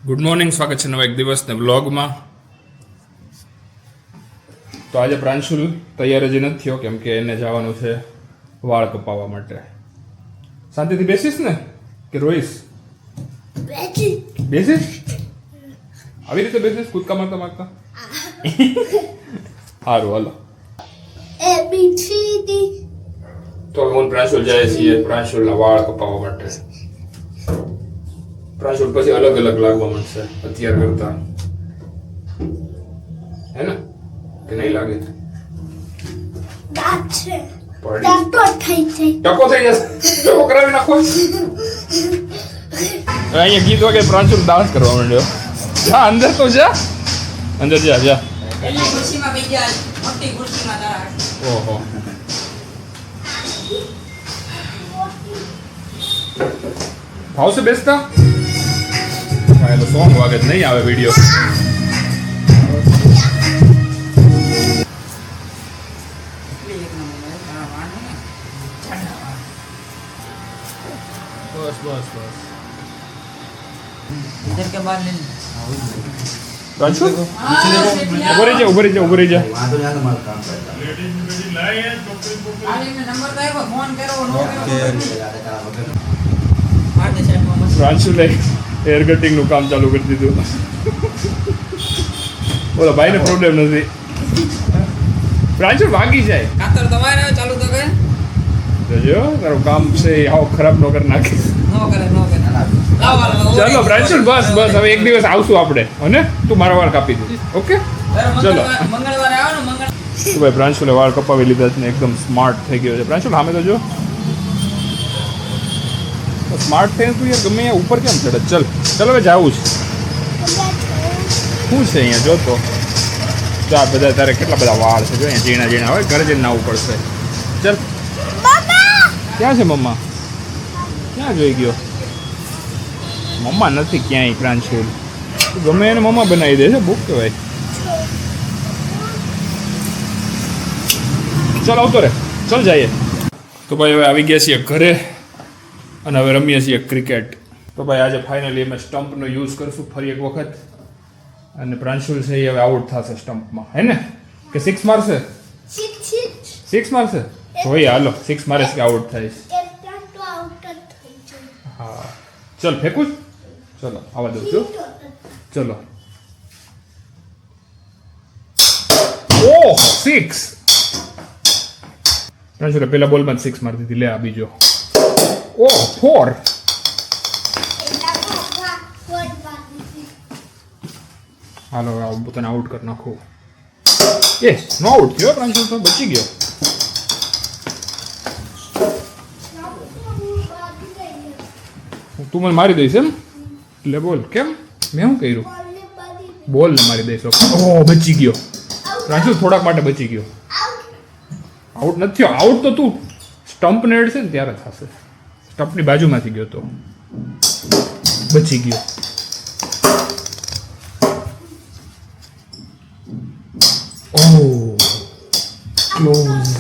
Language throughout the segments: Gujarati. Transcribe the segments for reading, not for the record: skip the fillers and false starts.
ગુડ મોર્નિંગ, સ્વાગત છે નવા એક દિવસના વ્લોગમાં. તો આજે પ્રાંશુલ તૈયાર જ નથી થયો કેમ કે એને જવાનું છે વાળ કપાવવા માટે. શાંતિથી બેસીશ ને કે રોઈશ? બેસીશ? આવી રીતે બેસીશ કૂદકા મારતા મારતા? સારું, હાલો. તો હું પ્રાંશુલ જાય છીએ પ્રાંશુલના વાળ કપાવવા માટે. પ્રાંશુલ પછી અલગ અલગ લાગવા માંડશે અત્યાર કરતા, હે ને? કે નહીં લાગે? ટકો થઈ જશે. ટકો કરાવી નાખો. અહીંયા ગીત વાગે પ્રાંશુલ ડાન્સ કરવા માંડ્યો. જા અંદર તો જા, અંદર જા જા. ઓહો, ભાવશે બેસતા? તો સોંગ વાગે જ નહીં આવે વિડીયો. बस बस बस इधर के बाद ले राजू ऊपर ही जा वहां तो ज्यादा माल काम करता आले ने नंबर दे को फोन करो नो करो मार दे साहब मोहम्मद राजू ले हेयर कटिंग નું કામ ચાલુ કરી દીધું. બોલો ભાઈને પ્રોબ્લેમ નથી. રાજુ વાગી જાય કાતર તમારે ચાલુ તો કરે જો તારું કામ છે આવો ખરાબ ન કરી નાખે. નો કરે ચાલો પ્રાંશુલ, બસ બસ હવે એક દિવસ આવશું આપણે, અને તું મારા વાળ કાપી દે. ઓકે ચલો. મંગળવારે આવો ને મંગળ તો ભાઈ પ્રાંશુલે વાળ કપાવી લીધા છે ને એકદમ સ્માર્ટ થઈ ગયો છે. પ્રાંશુલ સામે તો જો સ્માર્ટ થઈને તું યાર ગમે અહીંયા ઉપર કેમ ચડે? ચલ ચલો હવે જાવું છે. શું છે અહીંયા જોતો તો આ બધા તારે કેટલા બધા વાળ છે જો અહીંયા ઝીણા ઝીણા હોય, ઘરે જઈને નાવું પડશે. ચલ. ક્યાં છે મમ્મા? ક્યાં જોઈ ગયો? મમ્મા નથી ક્યાંય પ્રાંશુલ. ગમે એને મમ્મા બનાવી દે છે, બુક કહેવાય. ચાલ આવતો રે, ચાલ જઈએ. તો ભાઈ હવે આવી ગયા છીએ ઘરે અને હવે રમીએ છીએ ક્રિકેટ. તો ભાઈ આજે ફાઇનલી અમે સ્ટમ્પનો યુઝ કરશું ફરી એક વખત, અને પ્રાંશુલ છે એ હવે આઉટ થશે સ્ટમ્પમાં, હે ને? કે સિક્સ મારશે? સિક્સ મારશે? જોઈએ હાલો, સિક્સ મારે કે આઉટ થાય. હા ચલ ફેંકું જ. ચલો આવવા દઉં છું. ચલો. ઓહ સિક્સ! પ્રાંશુલે પેલા બોલમાં જ સિક્સ મારી દીધી. લે આ બીજો. ઓહ ફોર! હાલો હું પોતાને આઉટ કરી નાખું. એ નો આઉટ થયો પ્રાંશુલ, તો બચી ગયો. તું મને મારી દઈશ એમ? એટલે બોલ કેમ? મેં શું કર્યું? બોલ ને મારી દઈશ. ઓહ બચી ગયો પ્રાંશુલ, થોડાક માટે બચી ગયો. આઉટ નથી થયો. આઉટ તો તું સ્ટમ્પને અડશે ને ત્યારે થશે. સ્ટમ્પની બાજુમાંથી ગયો તો બચી ગયો. ઓહ ક્લોઝ.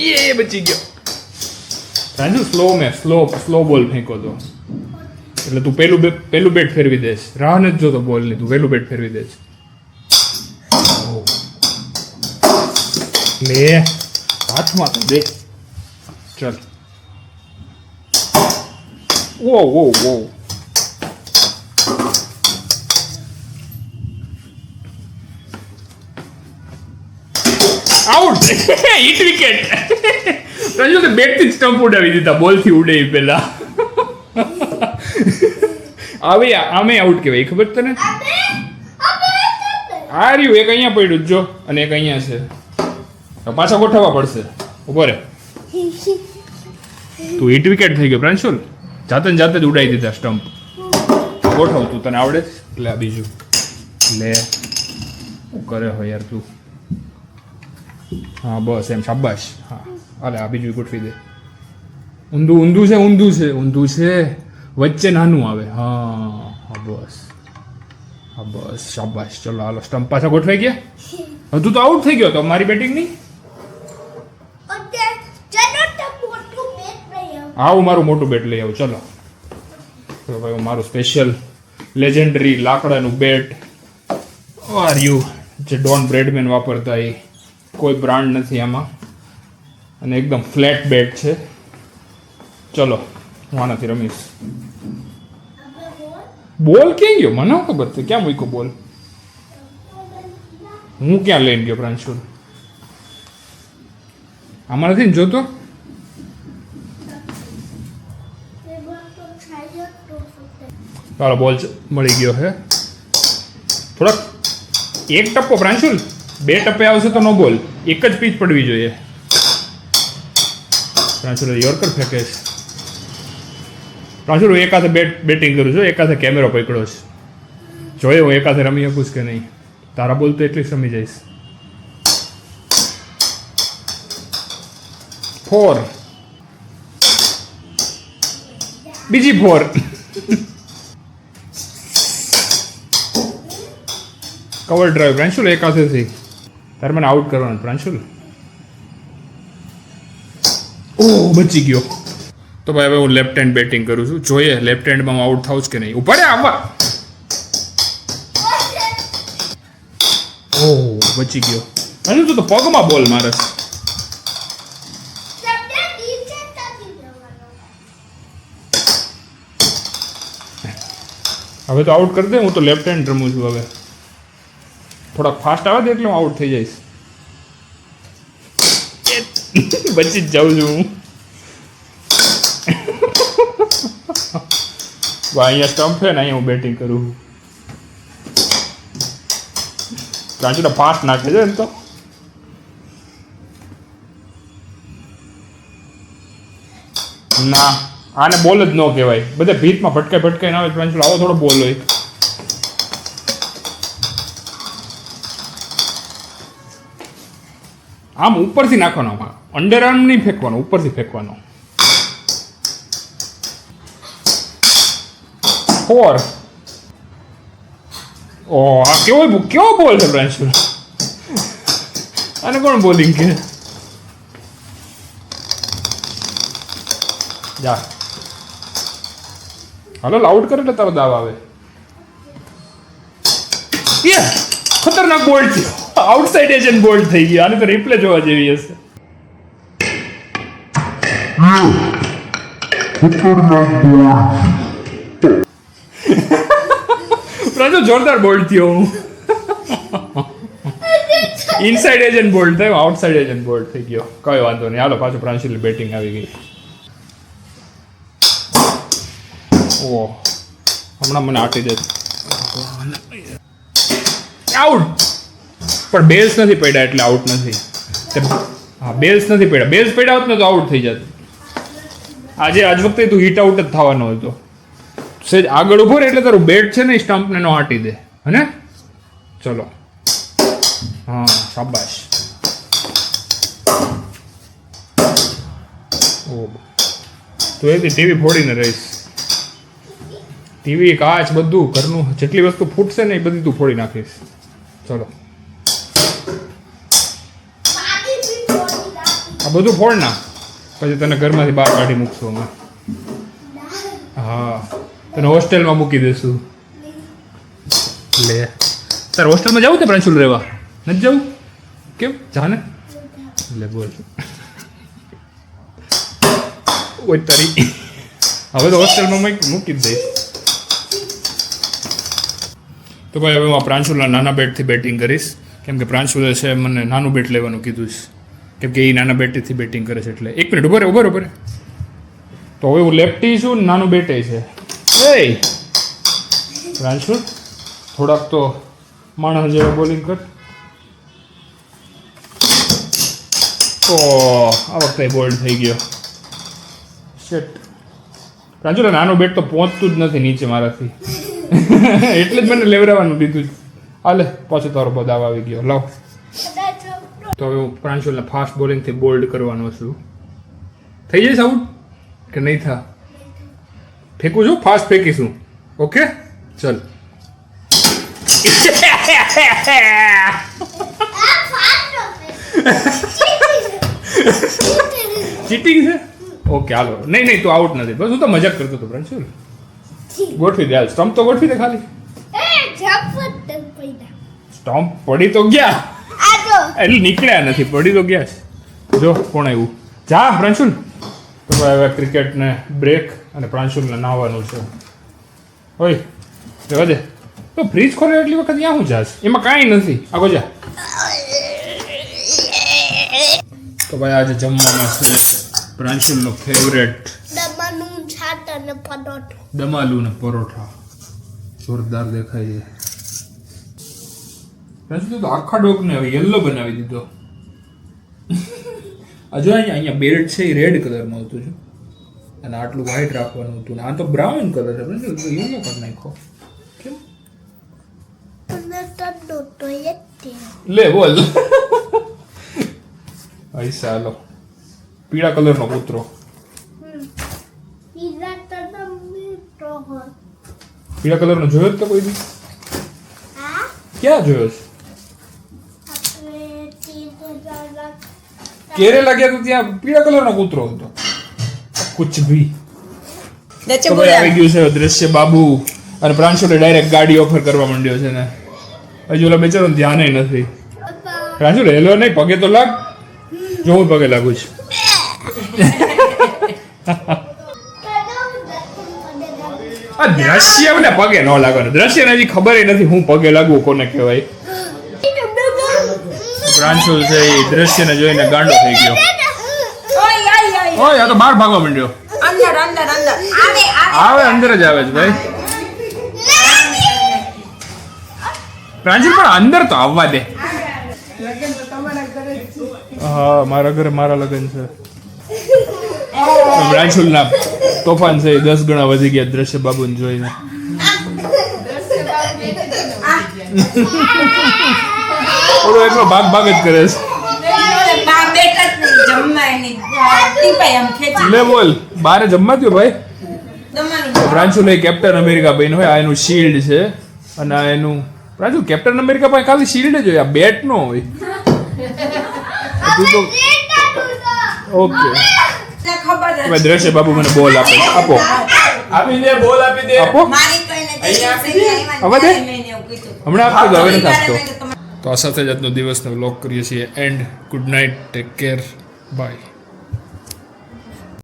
ये बची गयो. राजू स्लो બોલ ફેંકો તો એટલે તું પેલું બેટ ફેરવી દેશ. રાહ નથી જોતો બોલ ની, તું પેલું બેટ ફેરવી દેશ. લે હાથમાં તો દે. ચલ. વો વો વો. આઉટ. Hit wicket. રાજુ તો બેટ થી સ્ટમ્પ ઉડાવી દીધા, બોલ થી ઉડે પેલા. આવે આમે આઉટ કહેવાય, ખબર તને? આ રહ્યું એક અહીંયા પડ્યું જો, અને એક અહીંયા છે. પાછા ગોઠવવા પડશે. ઉભો રે. તું હિટ વિકેટ થઈ ગયો પ્રાંશુલ. જાતે જ ઉડાવી દીધા સ્ટમ્પ. ગોઠવ તું, તને આવડે? લે બીજું લે. શું કરે હો યાર તું? હા બસ એમ, શાબાશ. હા અરે આ બીજું ગોઠવી દે. ઊંધું છે વચ્ચે નાનું આવે. હા હા બસ, હા બસ શાબાશ. ચલો હાલો, સ્ટમ્પ પાછા ગોઠવાઈ ગયા. તું તો આઉટ થઈ ગયો તો મારી બેટિંગ નહીં. આવું મારું મોટું બેટ લઈ આવું ચલો. તો ભાઈ મારું સ્પેશિયલ લેજેન્ડરી લાકડાનું બેટ આર યુ જે ડોન બ્રેડમેન વાપરતા એ કોઈ બ્રાન્ડ નથી આમાં અને એકદમ ફ્લેટ બેટ છે. ચલો હું આનાથી રમીશ. બોલ ક્યાં ગયો મને ખબર છે ક્યાં મૂક્યો બોલ હું ક્યાં લઈને ગયો પ્રાંશુલ આમાં નથી ને જોતો. ચાલો બોલ મળી ગયો હે થોડાક એક ટપ્પો પ્રાંશુલ 2 ટપ્પે આવશે તો નો બોલ એક જ પીચ પડવી જોઈએ. પ્રાંશુલ યોર્કર ફેંકે છે. પ્રાંશુલ હું એક હાથે બેટિંગ કરું છું એક હાથે કેમેરો પકડ્યો છે જોઈએ હું એક હાથે રમી શકું કે નહીં. તારા બોલ તો એટલી જ રમી જઈશ. 4 બીજી 4 કવર ડ્રાઈવ પ્રાંશુલ એક હાથેથી તારે મને આઉટ કરવાનું પ્રાંશુલ. ઓહ બચી ગયો. તો ભાઈ હવે હું લેફ્ટ હેન્ડ બેટિંગ કરું છું જોઈએ લેફ્ટ હેન્ડમાં હું આઉટ થાઉં કે નહીં. ઉપર આમાં ઓહ બચી ગયો. પ્રાંશુલ તું તો પગમાં બોલ મારે. હવે તો આઉટ કરી દે હું તો લેફ્ટ હેન્ડ રમું છું હવે થોડાક ફાસ્ટ આવે તો એટલે હું આઉટ થઈ જઈશ. બચી જ જાઉં છું હું. અહીંયા સ્ટમ્પ છે ને અહીંયા હું બેટિંગ કરું છું. પ્રાંશુલ ફાસ્ટ નાખી દે એમ તો. ના આને બોલ જ ન કહેવાય બધા ભીતમાં ભટકાઈ ના આવે. પ્રાંશુલ આવો થોડો બોલ હોય. આમ ઉપરથી નાખવાનો આમાં અંડર આર્મ નહીં ફેંકવાનો ઉપરથી ફેંકવાનો. 4 ઓ આ કેવો બોલ છે પ્રાંશુલ આને કોણ બોલિંગ કે જા હાલો આઉટ કરે એટલે તારો દાવ આવે. ખતરનાક બોલ્ડ છે આઉટસાઇડ એજ એન્ડ બોલ્ડ થઈ ગયો. આને તો રિપ્લે જોવા જેવી હશે. પ્રાંશુલ જોરદાર બોલ્ડ થયો હું. ઇનસાઇડ એજ એન્ડ બોલ્ડ થયો આઉટસાઇડ એજ એન્ડ બોલ્ડ થઈ ગયો. કઈ વાંધો નહીં હાલો પાછું પ્રાંશુલની બેટિંગ આવી ગઈ. ઓહ હમણાં મને આટી દે આઉટ પણ બેલ્સ નથી પડ્યા એટલે આઉટ નથી. હા બેલ્સ નથી પડ્યા બેલ્સ પડ્યા હોત ને તો આઉટ થઈ જત. આજ વખતે તું હિટ આઉટ જ થવાનો હતો. સેજ આગળ ઉભો રહે એટલે તારું બેટ છે ને સ્ટમ્પને નો હાટી દે હને. ચલો હા શાબાશ. ઓ તું એથી ટીવી ફોડીને રહીશ. ટીવી કાચ બધું ઘરનું જેટલી વસ્તુ ફૂટશે ને એ બધી તું ફોડી નાખીશ. ચલો આ બધું ફોડ ના પછી તને ઘરમાંથી બહાર કાઢી મૂકશું અમે. હા તને હોસ્ટેલમાં મૂકી દઈશું. લે તારે હોસ્ટેલમાં જવું છે પ્રાંશુલ રહેવા નથી જવું કેમ જાને લે બોલ ઓય તારી હવે તો હોસ્ટેલમાં મૂકી જ દઈશ. તો ભાઈ હવે હું પ્રાંશુલના નાના બેટથી બેટિંગ કરીશ કેમ કે પ્રાંશુલે છે મને નાનું બેટ લેવાનું કીધું છે કેમ કે એ નાના બેટથી બેટિંગ કરે છે એટલે. 1 મિનિટ ઉભો રહે. તો હવે હું લેફ્ટી છું નાનું બેટે છે. એ પ્રાંશુલ થોડાક તો માણસ જેવા બોલિંગ કર. ઓ આ વખતે બોલ્ડ થઈ ગયો. શેટ પ્રાંશુલ નાનું બેટ તો પહોંચતું જ નથી નીચે મારાથી એટલે જ મને લેવડાવવાનું દીધું. હાલે પાછો તારો બદાવ આવી ગયો લાવ. તો હવે હું પ્રાંશુલને ફાસ્ટ બોલિંગથી બોલ્ડ કરવાનો છું. થઈ જઈશ આઉટ કે નહીં થા ફેંકું છું ફાસ્ટ ફેંકીશું. ઓકે ચલ ચીટિંગ છે ઓકે હાલો નહીં તું આઉટ નથી બસ હું તો મજાક કરતો હતો પ્રાંશુલ ગોઠવી દે હાલ સ્ટમ્પ તો ગોઠવી દે ખાલી સ્ટમ્પ પડી તો ગયા એટલે નીકળ્યા નથી પડી તો ગયા છે. જો કોણ આવ્યું જા પ્રાંશુલ તો હવે ક્રિકેટને બ્રેક અને પ્રાંશુલને નાહવાનું છે હોય જવા દે તો ફ્રીજ ખોલે એટલી વખત ત્યાં હું જાશ એમાં કાંઈ નથી આગો જા. તો ભાઈ આજે જમવામાં છે પ્રાંશુલનો ફેવરેટ દમાલુ ને પરોઠા જોરદાર દેખાય છે. પ્રાંશુલ તો આખા ડોગને હવે યલો બનાવી દીધો. હજુ અહીંયા બેલ્ટ છે એ રેડ કલરમાં આવતું છે અને આટલું વ્હાઈટ રાખવાનું હતું ને આ તો બ્રાઉન કલર છે પ્રાંશુલ તો યલો કરી નાખો કેમ લે બોલ પૈસા હાલો પીળા કલરનો કૂતરો પીળા કલરનો જોયો જ તો કોઈ દી ક્યાં જોયો છે કેરેલા ગયા તો ત્યાં પીળા કલરનો કૂતરો હતો કુછ ભી. તો ભાઈ આવી ગયું છે દ્રશ્ય બાબુ અને પ્રાંશુલે ડાયરેક્ટ ગાડી ઓફર કરવા માંડ્યો છે ને હજુ ઓલા બેચારો ધ્યાન નથી. પ્રાંશુલ હેલો નહીં પગે તો લાગ જો હું પગે લાગુ છું. આ દ્રશ્ય ને પગે ન લાગવાનું દ્રશ્યને હજી ખબર નથી હું પગે લાગવું કોને કહેવાય. પ્રાંશુલ છે એ દ્રશ્યને જોઈને ગાંડો થઈ ગયો. ઓય આ તો બહાર ભાગવા માંડ્યો. આવે અંદર જ આવે છે ભાઈ. પ્રાંશુલ પણ અંદર તો આવવા દે. હા મારા ઘરે મારા લગ્ન છે. પ્રાંશુલના તોફાન છે 10 ગણા વધી ગયા દ્રશ્ય બાબુને જોઈને. ઓલો એટલો ભાગ જ કરે છે. લે બોલ બારે જમવા દો ભાઈ. પ્રાંશુલ એ કેપ્ટન અમેરિકા બહેન હોય આ એનું શિલ્ડ છે અને આ એનું પ્રાંશુલ કેપ્ટન અમેરિકા પાસે ખાલી શિલ્ડ જ હોય આ બેટ નો હોય. તું તો ઓકે દ્રશ્ય બાબુ મને બોલ આપે આપો આપી દે બોલ આપી દે આપો હવે દે હમણાં આપતો હવે નથી આપતો. તો આ સાથે જ આજનો દિવસનો વ્લોગ કરીએ છીએ and good night take care bye.